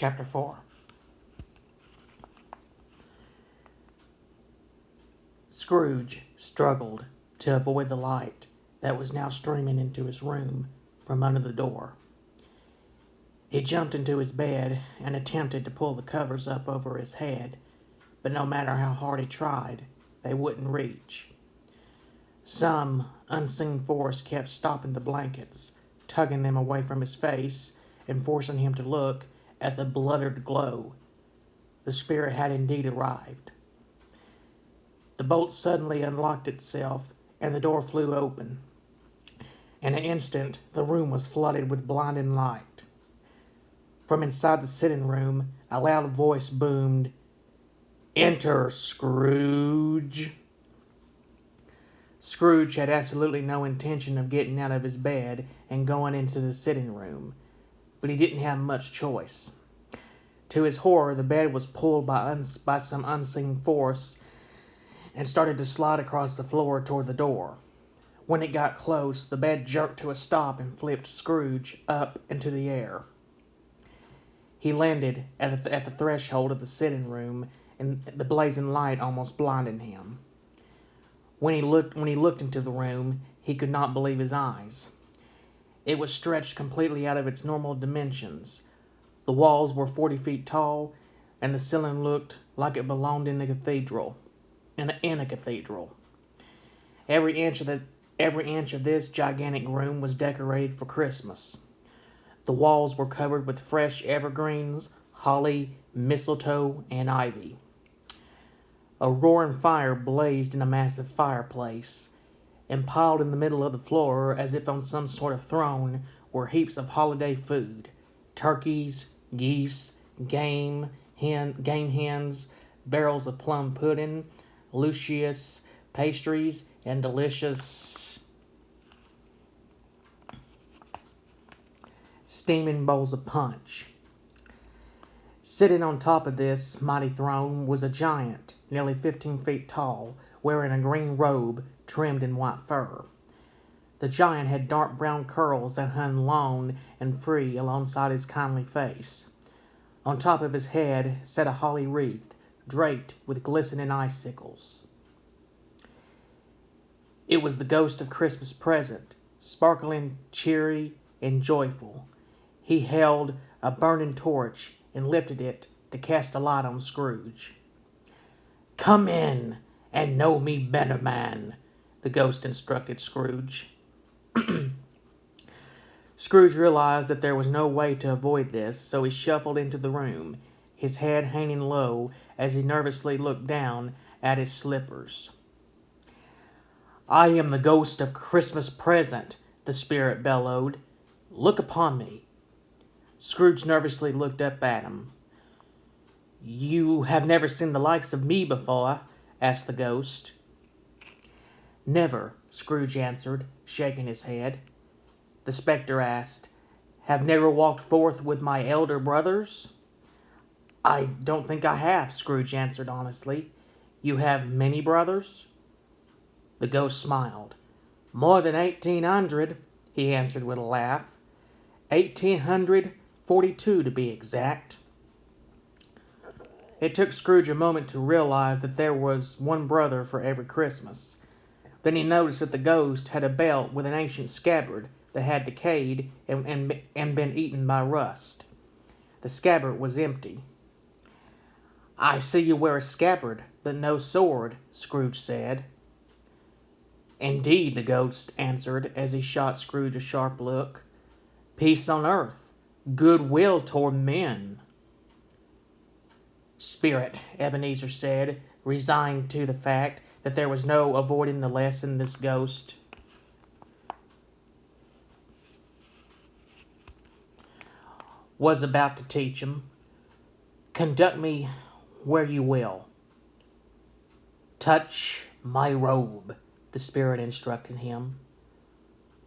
Chapter 4. Scrooge struggled to avoid the light that was now streaming into his room from under the door. He jumped into his bed and attempted to pull the covers up over his head, but no matter how hard he tried, they wouldn't reach. Some unseen force kept stopping the blankets, tugging them away from his face and forcing him to look at the bluttered glow. The spirit had indeed arrived. The bolt suddenly unlocked itself, and the door flew open. In an instant, the room was flooded with blinding light. From inside the sitting room, a loud voice boomed, "Enter, Scrooge." Scrooge had absolutely no intention of getting out of his bed and going into the sitting room, but he didn't have much choice. To his horror, the bed was pulled by some unseen force and started to slide across the floor toward the door. When it got close, the bed jerked to a stop and flipped Scrooge up into the air. He landed at the threshold of the sitting room, and the blazing light almost blinded him. When he looked into the room, he could not believe his eyes. It was stretched completely out of its normal dimensions. The walls were 40 feet tall, and the ceiling looked like it belonged in a cathedral. In a cathedral. Every inch of this gigantic room was decorated for Christmas. The walls were covered with fresh evergreens, holly, mistletoe, and ivy. A roaring fire blazed in a massive fireplace, and piled in the middle of the floor, as if on some sort of throne, were heaps of holiday food: turkeys, geese, game hens, barrels of plum pudding, luscious pastries, and delicious steaming bowls of punch. Sitting on top of this mighty throne was a giant, nearly 15 feet tall, wearing a green robe trimmed in white fur. The giant had dark brown curls that hung long and free alongside his kindly face. On top of his head sat a holly wreath, draped with glistening icicles. It was the ghost of Christmas present, sparkling, cheery, and joyful. He held a burning torch and lifted it to cast a light on Scrooge. "Come in and know me better, man," the ghost instructed Scrooge. Scrooge realized that there was no way to avoid this, so he shuffled into the room, his head hanging low as he nervously looked down at his slippers. "I am the ghost of Christmas present," the spirit bellowed. "Look upon me." Scrooge nervously looked up at him. "You have never seen the likes of me before?" asked the ghost. "Never," Scrooge answered, shaking his head. The spectre asked, "Have never walked forth with my elder brothers?" "I don't think I have," Scrooge answered honestly. "You have many brothers?" The ghost smiled. "More than 1,800, he answered with a laugh. 1,842 to be exact. It took Scrooge a moment to realize that there was one brother for every Christmas. Then he noticed that the ghost had a belt with an ancient scabbard that had decayed and been eaten by rust. The scabbard was empty. "I see you wear a scabbard, but no sword," Scrooge said. "Indeed," the ghost answered as he shot Scrooge a sharp look. "Peace on earth, goodwill toward men." "Spirit," Ebenezer said, resigned to the fact that there was no avoiding the lesson this ghost was about to teach him. "Conduct me where you will." "Touch my robe," the spirit instructed him.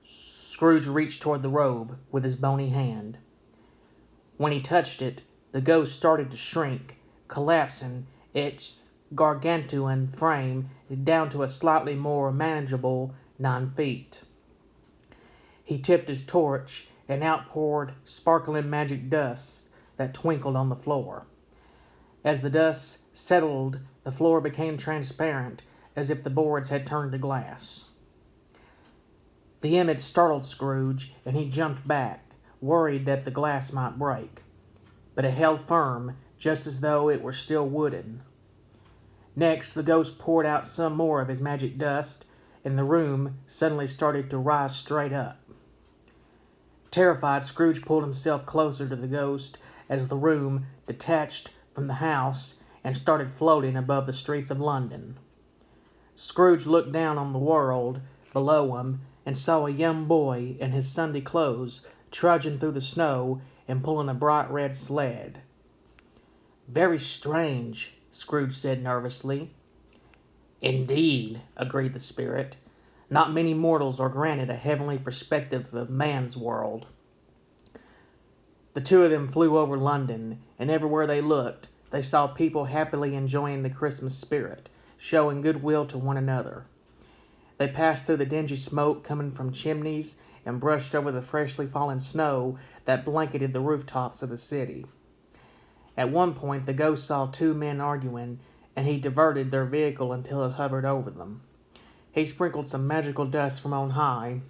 Scrooge reached toward the robe with his bony hand. When he touched it, the ghost started to shrink, collapsing its gargantuan frame down to a slightly more manageable 9 feet. He tipped his torch and out poured sparkling magic dust that twinkled on the floor. As the dust settled, the floor became transparent, as if the boards had turned to glass. The image startled Scrooge, and he jumped back, worried that the glass might break. But it held firm, just as though it were still wooden. Next, the ghost poured out some more of his magic dust, and the room suddenly started to rise straight up. Terrified, Scrooge pulled himself closer to the ghost as the room detached from the house and started floating above the streets of London. Scrooge looked down on the world below him and saw a young boy in his Sunday clothes trudging through the snow and pulling a bright red sled. "Very strange," Scrooge said nervously. "Indeed," agreed the spirit. "Not many mortals are granted a heavenly perspective of man's world." The two of them flew over London, and everywhere they looked, they saw people happily enjoying the Christmas spirit, showing goodwill to one another. They passed through the dingy smoke coming from chimneys and brushed over the freshly fallen snow that blanketed the rooftops of the city. At one point, the ghost saw two men arguing, and he diverted their vehicle until it hovered over them. He sprinkled some magical dust from on high,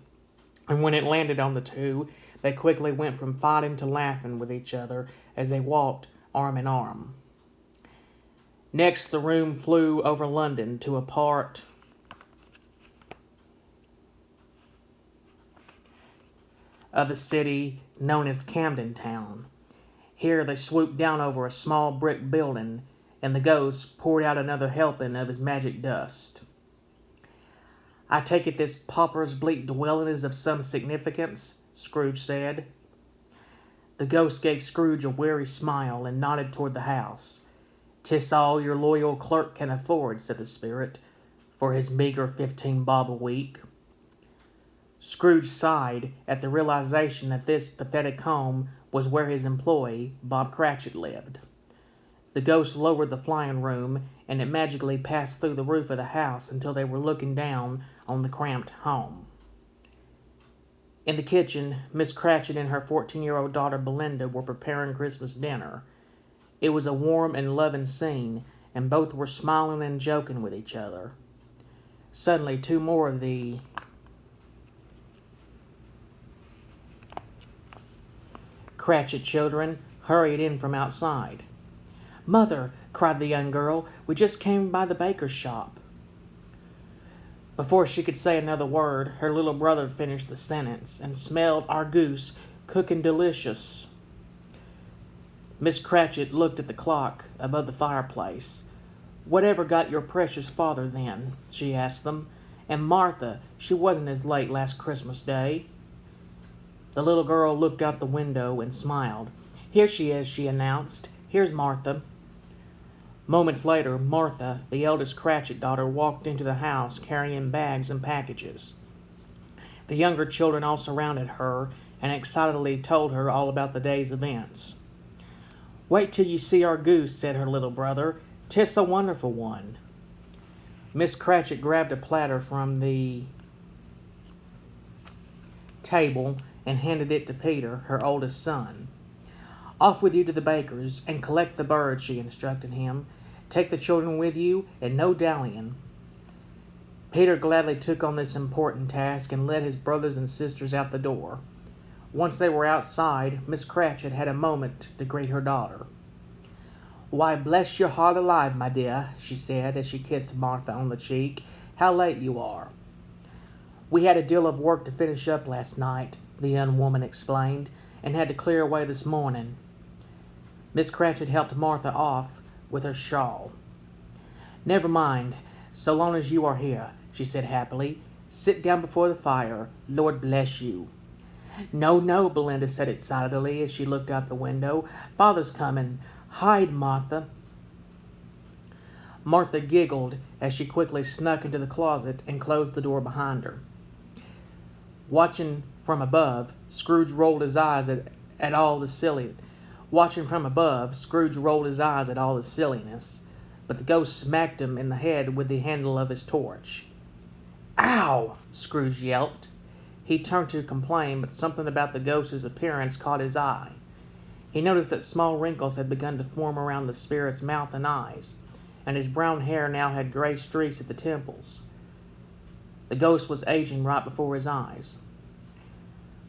and when it landed on the two, they quickly went from fighting to laughing with each other as they walked arm in arm. Next, the room flew over London to a part of the city known as Camden Town. Here they swooped down over a small brick building, and the ghost poured out another helping of his magic dust. "I take it this pauper's bleak dwelling is of some significance," Scrooge said. The ghost gave Scrooge a weary smile and nodded toward the house. "'Tis all your loyal clerk can afford," said the spirit, "for his meager 15 bob a week." Scrooge sighed at the realization that this pathetic home was where his employee, Bob Cratchit, lived. The ghost lowered the flying room, and it magically passed through the roof of the house until they were looking down on the cramped home. In the kitchen, Miss Cratchit and her 14-year-old daughter Belinda were preparing Christmas dinner. It was a warm and loving scene, and both were smiling and joking with each other. Suddenly, two more of the Cratchit children hurried in from outside. "Mother," cried the young girl, "we just came by the baker's shop." Before she could say another word, her little brother finished the sentence and smelled our goose cooking delicious. Miss Cratchit looked at the clock above the fireplace. "Whatever got your precious father then?" she asked them. "And Martha, she wasn't as late last Christmas Day." The little girl looked out the window and smiled. "Here she is," she announced. "Here's Martha." Moments later, Martha, the eldest Cratchit daughter, walked into the house carrying bags and packages. The younger children all surrounded her and excitedly told her all about the day's events. "Wait till you see our goose," said her little brother. "'Tis a wonderful one." Miss Cratchit grabbed a platter from the table and handed it to Peter, her oldest son. "Off with you to the baker's and collect the bird," she instructed him. "Take the children with you, and no dallying." Peter gladly took on this important task and led his brothers and sisters out the door. Once they were outside, Miss Cratchit had a moment to greet her daughter. "Why, bless your heart alive, my dear," she said as she kissed Martha on the cheek. "How late you are." "We had a deal of work to finish up last night," the young woman explained, "and had to clear away this morning." Miss Cratchit helped Martha off with her shawl. "Never mind, so long as you are here," she said happily. "Sit down before the fire. Lord bless you." "No, no," Belinda said excitedly as she looked out the window. "Father's coming. Hide, Martha." Martha giggled as she quickly snuck into the closet and closed the door behind her. Watching from above, Scrooge rolled his eyes at all the silliness, but the ghost smacked him in the head with the handle of his torch. "Ow!" Scrooge yelped. He turned to complain, but something about the ghost's appearance caught his eye. He noticed that small wrinkles had begun to form around the spirit's mouth and eyes, and his brown hair now had gray streaks at the temples. The ghost was aging right before his eyes.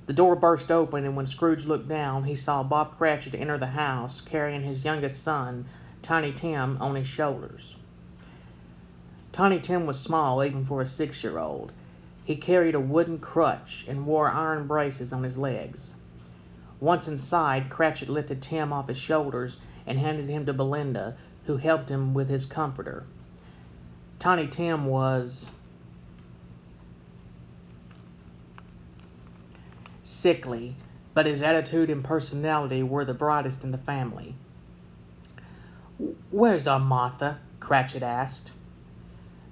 The door burst open, and when Scrooge looked down, he saw Bob Cratchit enter the house, carrying his youngest son, Tiny Tim, on his shoulders. Tiny Tim was small, even for a 6-year-old. He carried a wooden crutch and wore iron braces on his legs. Once inside, Cratchit lifted Tim off his shoulders and handed him to Belinda, who helped him with his comforter. Tiny Tim was sickly, but his attitude and personality were the brightest in the family. "Where's our Martha?" Cratchit asked.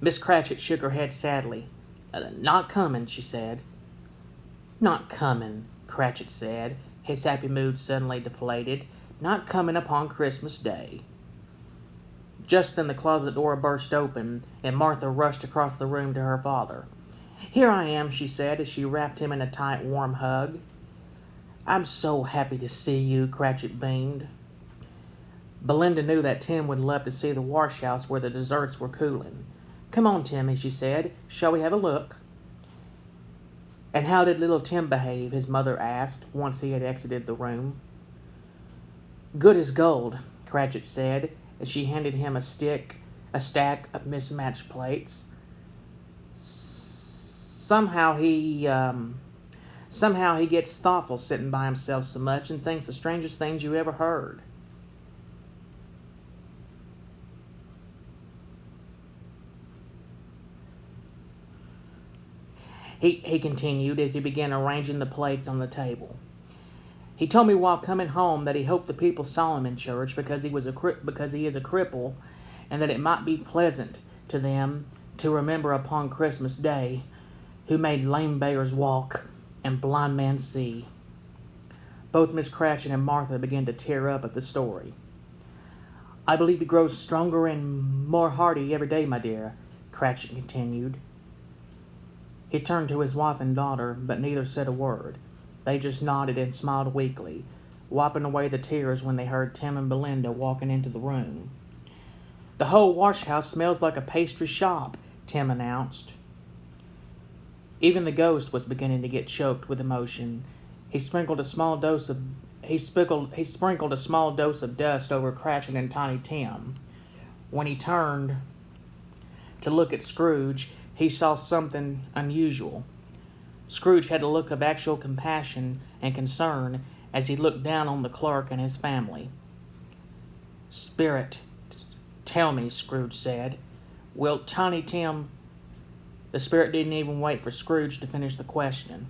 Miss Cratchit shook her head sadly. "Not coming," she said. "Not coming," Cratchit said, his happy mood suddenly deflated. "Not coming upon Christmas Day." Just then the closet door burst open, and Martha rushed across the room to her father. "Here I am," she said, as she wrapped him in a tight, warm hug. "I'm so happy to see you," Cratchit beamed. Belinda knew that Tim would love to see the wash house where the desserts were cooling. "Come on, Timmy," she said. "Shall we have a look?" "And how did little Tim behave?" his mother asked, once he had exited the room. "Good as gold," Cratchit said, as she handed him a stack of mismatched plates. Somehow he gets thoughtful sitting by himself so much and thinks the strangest things you ever heard." He continued as he began arranging the plates on the table. "He told me while coming home that he hoped the people saw him in church because he is a cripple, and that it might be pleasant to them to remember upon Christmas Day who made lame beggars walk and blind men see." Both Miss Cratchit and Martha began to tear up at the story. "I believe he grows stronger and more hearty every day, my dear," Cratchit continued. He turned to his wife and daughter, but neither said a word. They just nodded and smiled weakly, wiping away the tears when they heard Tim and Belinda walking into the room. "The whole wash house smells like a pastry shop," Tim announced. Even the ghost was beginning to get choked with emotion. He sprinkled a small dose of dust over Cratchit and Tiny Tim. When he turned to look at Scrooge, he saw something unusual. Scrooge had a look of actual compassion and concern as he looked down on the clerk and his family. "Spirit, tell me," Scrooge said, "will Tiny Tim—" The spirit didn't even wait for Scrooge to finish the question.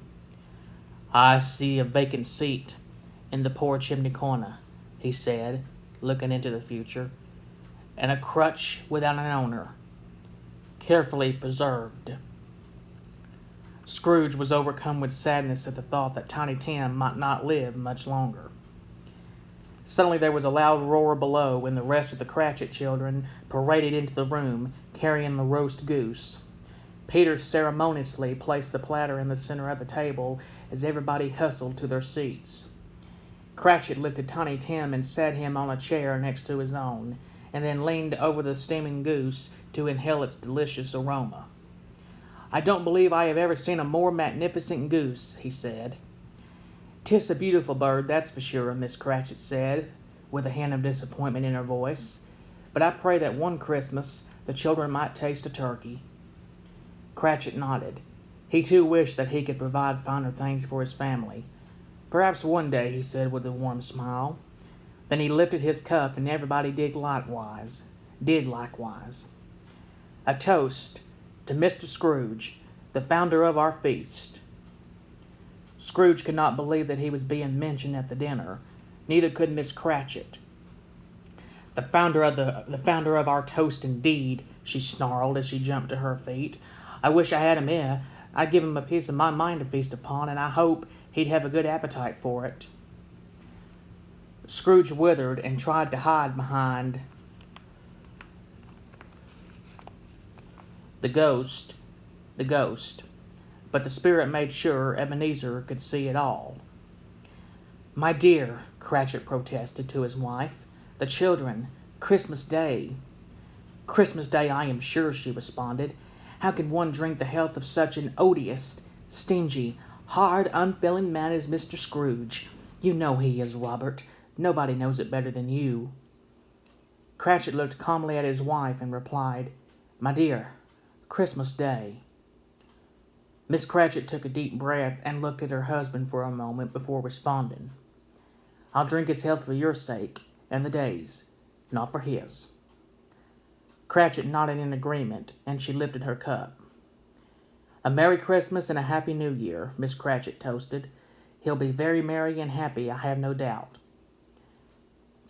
"I see a vacant seat in the poor chimney corner," he said, looking into the future, "and a crutch without an owner, carefully preserved." Scrooge was overcome with sadness at the thought that Tiny Tim might not live much longer. Suddenly there was a loud roar below, and the rest of the Cratchit children paraded into the room, carrying the roast goose. Peter ceremoniously placed the platter in the center of the table as everybody hustled to their seats. Cratchit lifted Tiny Tim and sat him on a chair next to his own, and then leaned over the steaming goose to inhale its delicious aroma. "I don't believe I have ever seen a more magnificent goose," he said. "'Tis a beautiful bird, that's for sure," Miss Cratchit said, with a hint of disappointment in her voice. "But I pray that one Christmas the children might taste a turkey." Cratchit nodded. He too wished that he could provide finer things for his family. "Perhaps one day," he said with a warm smile. Then he lifted his cup, and everybody did likewise. A toast to Mr. Scrooge, the founder of our feast. Scrooge could not believe that he was being mentioned at the dinner. Neither could Miss Cratchit. The founder of our toast, indeed," she snarled as she jumped to her feet. "I wish I had him here. I'd give him a piece of my mind to feast upon, and I hope he'd have a good appetite for it." Scrooge withered and tried to hide behind the ghost, but the spirit made sure Ebenezer could see it all. My dear, Cratchit protested to his wife. The children. Christmas Day. Christmas Day, I am sure, she responded. How can one drink the health of such an odious, stingy, hard, unfeeling man as Mr. Scrooge? You know he is, Robert. Nobody knows it better than you. Cratchit looked calmly at his wife and replied, My dear, Christmas Day. Miss Cratchit took a deep breath and looked at her husband for a moment before responding. I'll drink his health for your sake, and the day's, not for his. Cratchit nodded in agreement, and she lifted her cup. A Merry Christmas and a Happy New Year, Miss Cratchit toasted. He'll be very merry and happy, I have no doubt.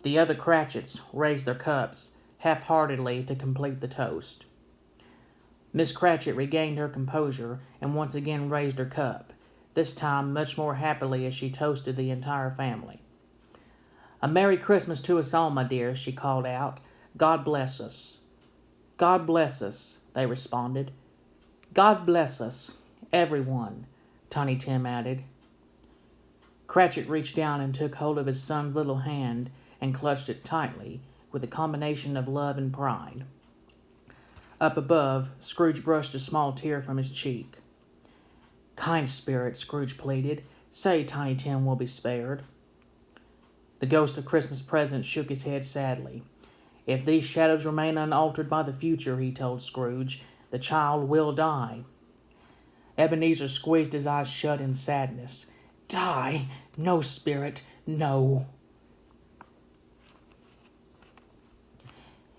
The other Cratchits raised their cups half-heartedly to complete the toast. Miss Cratchit regained her composure and once again raised her cup, this time much more happily as she toasted the entire family. A Merry Christmas to us all, my dear, she called out. God bless us. God bless us, they responded. God bless us, everyone, Tiny Tim added. Cratchit reached down and took hold of his son's little hand and clutched it tightly, with a combination of love and pride. Up above, Scrooge brushed a small tear from his cheek. Kind spirit, Scrooge pleaded, say Tiny Tim will be spared. The ghost of Christmas Present shook his head sadly. If these shadows remain unaltered by the future, he told Scrooge, the child will die. Ebenezer squeezed his eyes shut in sadness. Die? No, spirit, no.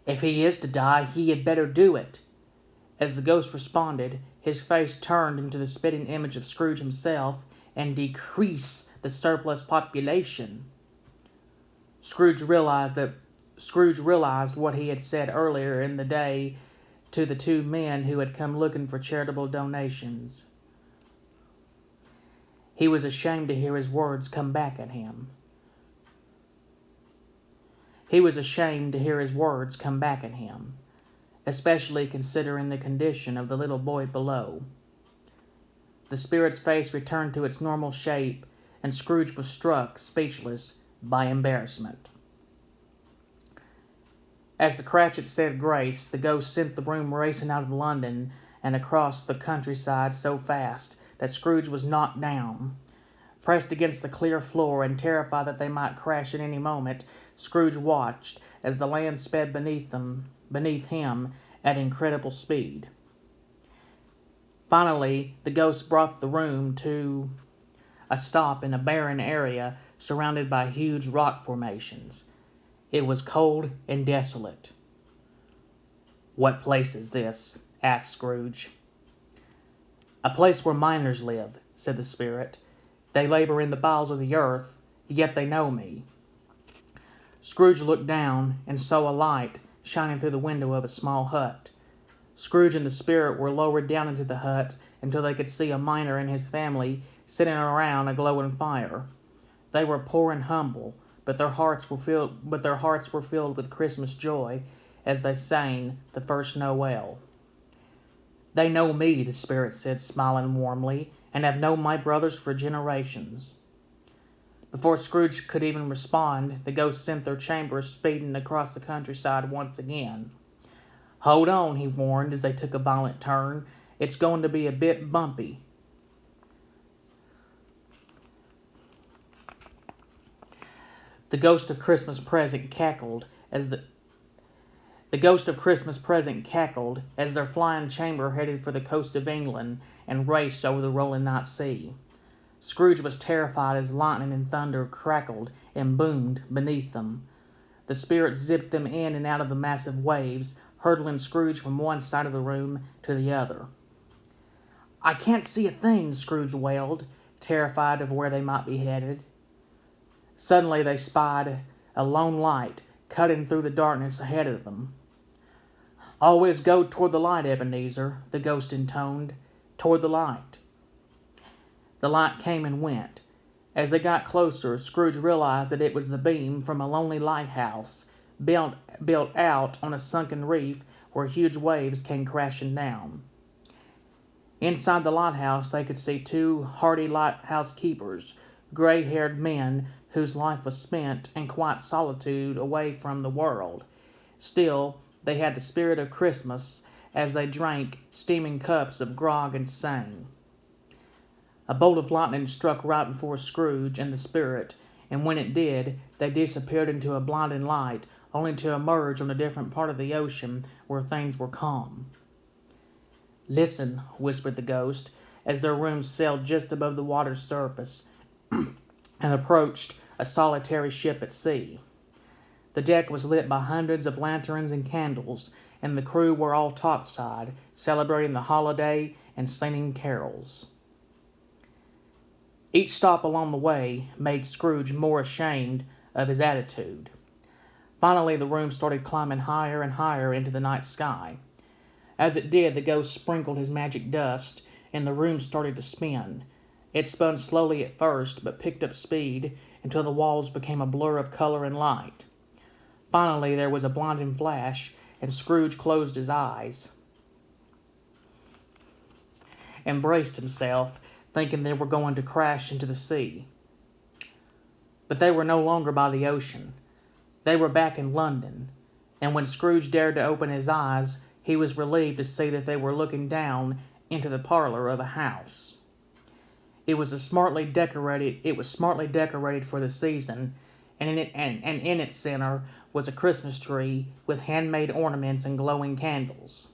If he is to die, he had better do it. As the ghost responded, his face turned into the spitting image of Scrooge himself and decrease the surplus population. Scrooge realized what he had said earlier in the day to the two men who had come looking for charitable donations. He was ashamed to hear his words come back at him. Especially considering the condition of the little boy below. The spirit's face returned to its normal shape, and Scrooge was struck, speechless, by embarrassment. As the Cratchits said grace, the ghost sent the broom racing out of London and across the countryside so fast that Scrooge was knocked down. Pressed against the clear floor and terrified that they might crash at any moment, Scrooge watched as the land sped beneath him at incredible speed. Finally, the ghost brought the room to a stop in a barren area surrounded by huge rock formations. It was cold and desolate. What place is this? Asked Scrooge. A place where miners live, said the spirit. They labor in the bowels of the earth, yet they know me. Scrooge looked down and saw a light shining through the window of a small hut. Scrooge and the spirit were lowered down into the hut until they could see a miner and his family sitting around a glowing fire. They were poor and humble, but their hearts were filled with Christmas joy as they sang the first Noel. They know me, the spirit said, smiling warmly, and have known my brothers for generations. Before Scrooge could even respond, the ghosts sent their chambers speeding across the countryside once again. Hold on, he warned as they took a violent turn. It's going to be a bit bumpy. The ghost of Christmas Present cackled as their flying chamber headed for the coast of England and raced over the rolling night sea. Scrooge was terrified as lightning and thunder crackled and boomed beneath them. The spirit zipped them in and out of the massive waves, hurtling Scrooge from one side of the room to the other. I can't see a thing, Scrooge wailed, terrified of where they might be headed. Suddenly they spied a lone light cutting through the darkness ahead of them. Always go toward the light, Ebenezer, the ghost intoned. Toward the light. The light came and went. As they got closer, Scrooge realized that it was the beam from a lonely lighthouse built out on a sunken reef where huge waves came crashing down. Inside the lighthouse, they could see two hardy lighthouse keepers, gray-haired men whose life was spent in quiet solitude away from the world. Still, they had the spirit of Christmas as they drank steaming cups of grog and sang. A bolt of lightning struck right before Scrooge and the spirit, and when it did, they disappeared into a blinding light, only to emerge on a different part of the ocean where things were calm. "Listen," whispered the ghost, as their room sailed just above the water's surface and approached a solitary ship at sea. The deck was lit by hundreds of lanterns and candles, and the crew were all topside, celebrating the holiday and singing carols. Each stop along the way made Scrooge more ashamed of his attitude. Finally, the room started climbing higher and higher into the night sky. As it did, the ghost sprinkled his magic dust, and the room started to spin. It spun slowly at first, but picked up speed until the walls became a blur of color and light. Finally, there was a blinding flash, and Scrooge closed his eyes and braced himself, thinking they were going to crash into the sea. But they were no longer by the ocean. They were back in London, and when Scrooge dared to open his eyes, he was relieved to see that they were looking down into the parlor of a house. It was smartly decorated for the season, and in its center was a Christmas tree with handmade ornaments and glowing candles.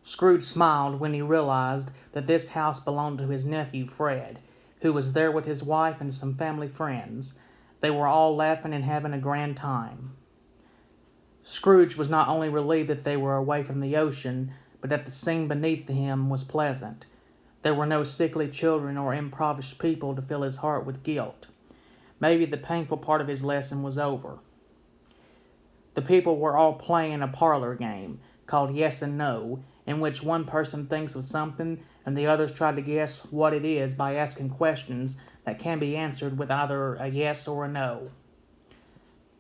Scrooge smiled when he realized that this house belonged to his nephew Fred, who was there with his wife and some family friends. They were all laughing and having a grand time. Scrooge was not only relieved that they were away from the ocean, but that the scene beneath him was pleasant. There were no sickly children or impoverished people to fill his heart with guilt. Maybe the painful part of his lesson was over. The people were all playing a parlor game called Yes and No, in which one person thinks of something and the others try to guess what it is by asking questions that can be answered with either a yes or a no.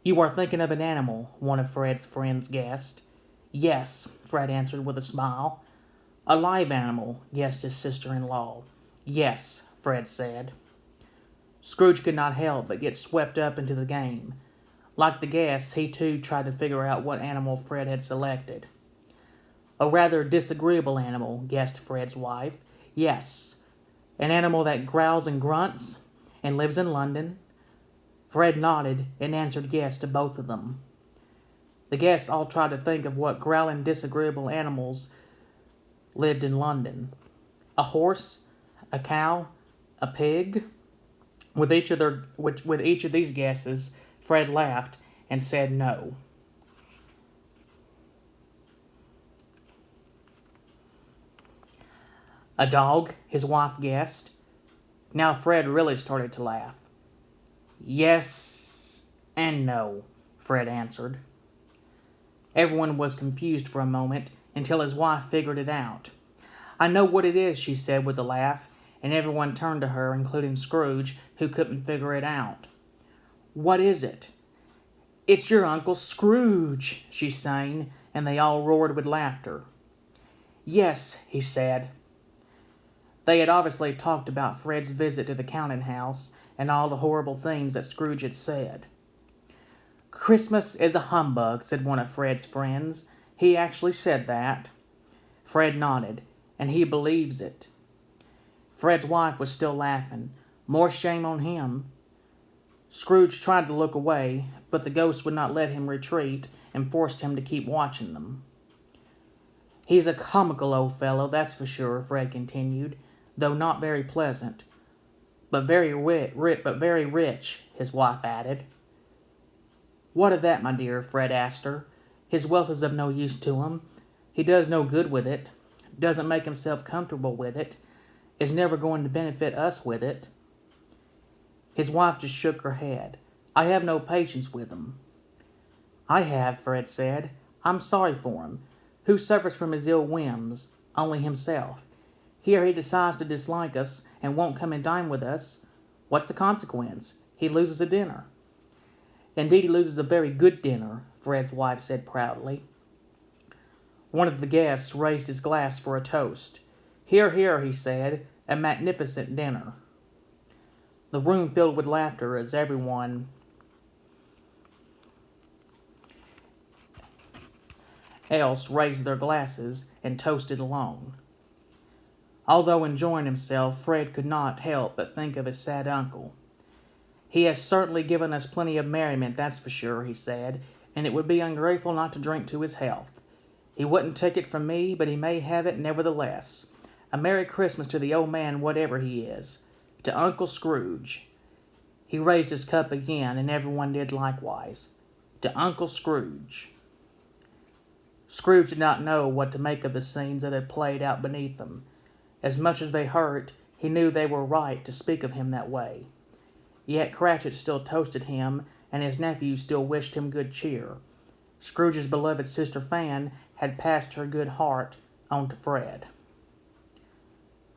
"You are thinking of an animal," one of Fred's friends guessed. "Yes," Fred answered with a smile. "A live animal," guessed his sister-in-law. "Yes," Fred said. Scrooge could not help but get swept up into the game. Like the guests, he too tried to figure out what animal Fred had selected. "A rather disagreeable animal," guessed Fred's wife. "Yes." "An animal that growls and grunts and lives in London?" Fred nodded and answered yes to both of them. The guests all tried to think of what growling, disagreeable animals lived in London. A horse? A cow? A pig? With each of these guesses, Fred laughed and said no. "A dog?" his wife guessed. Now Fred really started to laugh. "Yes and no," Fred answered. Everyone was confused for a moment until his wife figured it out. "I know what it is," she said with a laugh, and everyone turned to her, including Scrooge, who couldn't figure it out. "What is it?" "It's your Uncle Scrooge," she sang, and they all roared with laughter. "Yes," he said. They had obviously talked about Fred's visit to the counting house and all the horrible things that Scrooge had said. "Christmas is a humbug," said one of Fred's friends. "He actually said that." Fred nodded, and he believes it. Fred's wife was still laughing. More shame on him. Scrooge tried to look away, but the ghost would not let him retreat and forced him to keep watching them. "He's a comical old fellow, that's for sure," Fred continued, "though not very pleasant. But very rich," his wife added. "What of that, my dear?" Fred asked her. "His wealth is of no use to him. He does no good with it, doesn't make himself comfortable with it, is never going to benefit us with it." His wife just shook her head. "I have no patience with him." "I have," Fred said. "I'm sorry for him. Who suffers from his ill whims? Only himself. Here he decides to dislike us and won't come and dine with us. What's the consequence? He loses a dinner." "Indeed, he loses a very good dinner," Fred's wife said proudly. One of the guests raised his glass for a toast. "Hear, hear," he said. "A magnificent dinner." The room filled with laughter as everyone else raised their glasses and toasted along. Although enjoying himself, Fred could not help but think of his sad uncle. "He has certainly given us plenty of merriment, that's for sure," he said, "and it would be ungrateful not to drink to his health. He wouldn't take it from me, but he may have it nevertheless. A Merry Christmas to the old man, whatever he is. To Uncle Scrooge." He raised his cup again, and everyone did likewise. To Uncle Scrooge. Scrooge did not know what to make of the scenes that had played out beneath them. As much as they hurt, he knew they were right to speak of him that way. Yet Cratchit still toasted him, and his nephew still wished him good cheer. Scrooge's beloved sister Fan had passed her good heart on to Fred.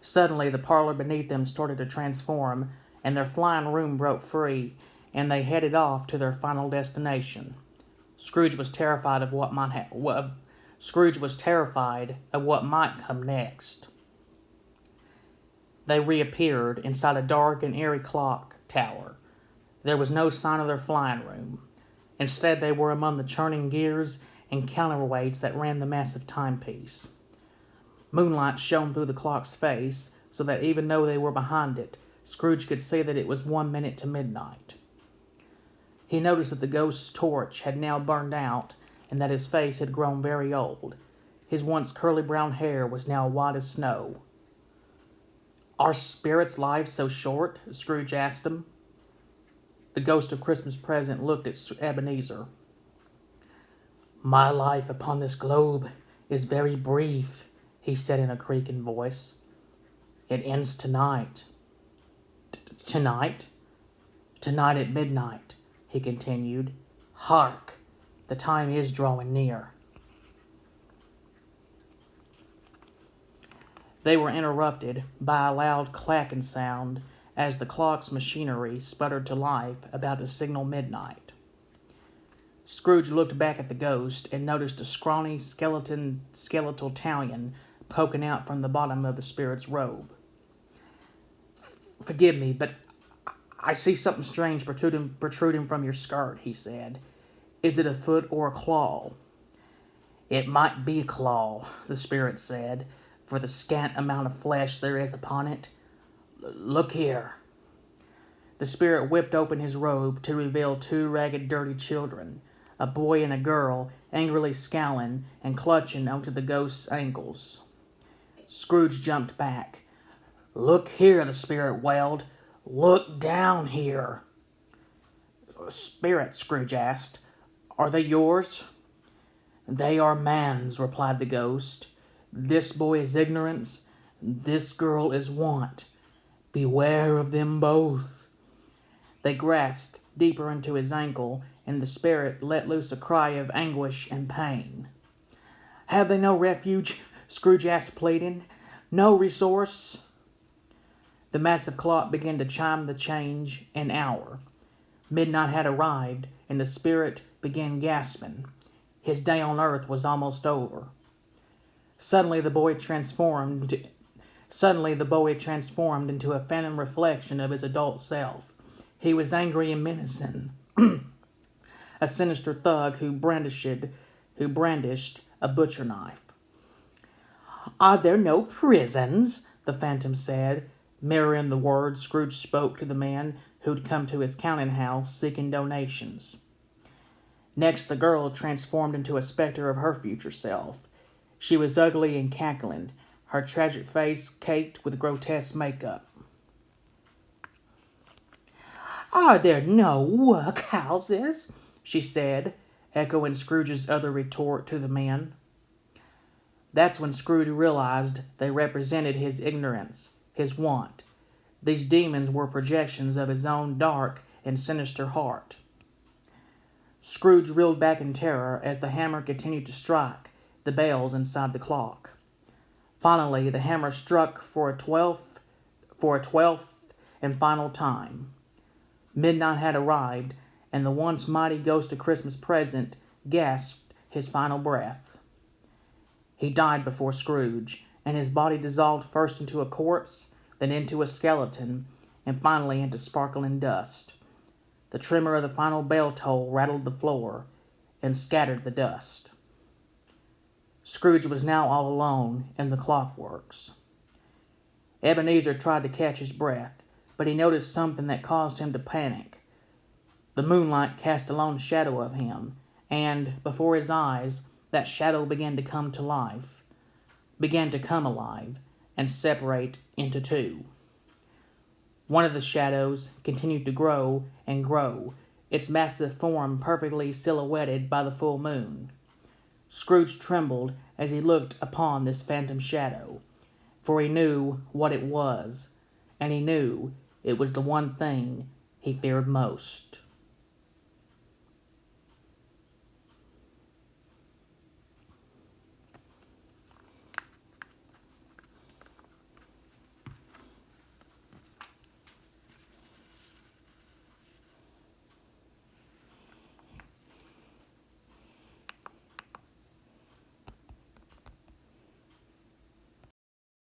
Suddenly the parlor beneath them started to transform, and their flying room broke free, and they headed off to their final destination. Scrooge was terrified of what might come next. They reappeared inside a dark and eerie clock tower. There was no sign of their flying room. Instead, they were among the churning gears and counterweights that ran the massive timepiece. Moonlight shone through the clock's face, so that even though they were behind it, Scrooge could see that it was 1 minute to midnight. He noticed that the ghost's torch had now burned out, and that his face had grown very old. His once curly brown hair was now white as snow. "Are spirits' lives so short?" Scrooge asked him. The ghost of Christmas Present looked at Ebenezer. "My life upon this globe is very brief," he said in a creaking voice. "It ends tonight." "Tonight?" "Tonight at midnight," he continued. "Hark! The time is drawing near." They were interrupted by a loud clacking sound as the clock's machinery sputtered to life about to signal midnight. Scrooge looked back at the ghost and noticed a scrawny skeletal Italian poking out from the bottom of the spirit's robe. "Forgive me, but I see something strange protruding from your skirt," he said. "Is it a foot or a claw?" "It might be a claw," the spirit said, "for the scant amount of flesh there is upon it. Look here." The spirit whipped open his robe to reveal 2 ragged, dirty children, a boy and a girl, angrily scowling and clutching onto the ghost's ankles. Scrooge jumped back. "Look here," the spirit wailed. "Look down here." "Spirit," Scrooge asked, "are they yours?" "They are man's," replied the ghost. "This boy is ignorance, this girl is want. Beware of them both." They grasped deeper into his ankle, and the spirit let loose a cry of anguish and pain. "Have they no refuge?" Scrooge asked, pleading. "No resource?" The massive clock began to chime the change an hour. Midnight had arrived, and the spirit began gasping. His day on earth was almost over. Suddenly the boy had transformed into a phantom reflection of his adult self. He was angry and menacing, a sinister thug who brandished a butcher knife. "Are there no prisons?" the phantom said, mirroring the words Scrooge spoke to the man who'd come to his counting house seeking donations. Next, the girl transformed into a specter of her future self. She was ugly and cackling, her tragic face caked with grotesque makeup. "Are there no workhouses?" she said, echoing Scrooge's other retort to the man. That's when Scrooge realized they represented his ignorance, his want. These demons were projections of his own dark and sinister heart. Scrooge reeled back in terror as the hammer continued to strike the bells inside the clock. Finally, the hammer struck for a twelfth and final time. Midnight had arrived, and the once mighty ghost of Christmas Present gasped his final breath. He died before Scrooge, and his body dissolved first into a corpse, then into a skeleton, and finally into sparkling dust. The tremor of the final bell toll rattled the floor and scattered the dust. Scrooge was now all alone in the clockworks. Ebenezer tried to catch his breath, but he noticed something that caused him to panic. The moonlight cast a lone shadow of him, and, before his eyes, that shadow began to come alive, and separate into two. One of the shadows continued to grow and grow, its massive form perfectly silhouetted by the full moon. Scrooge trembled as he looked upon this phantom shadow, for he knew what it was, and he knew it was the one thing he feared most.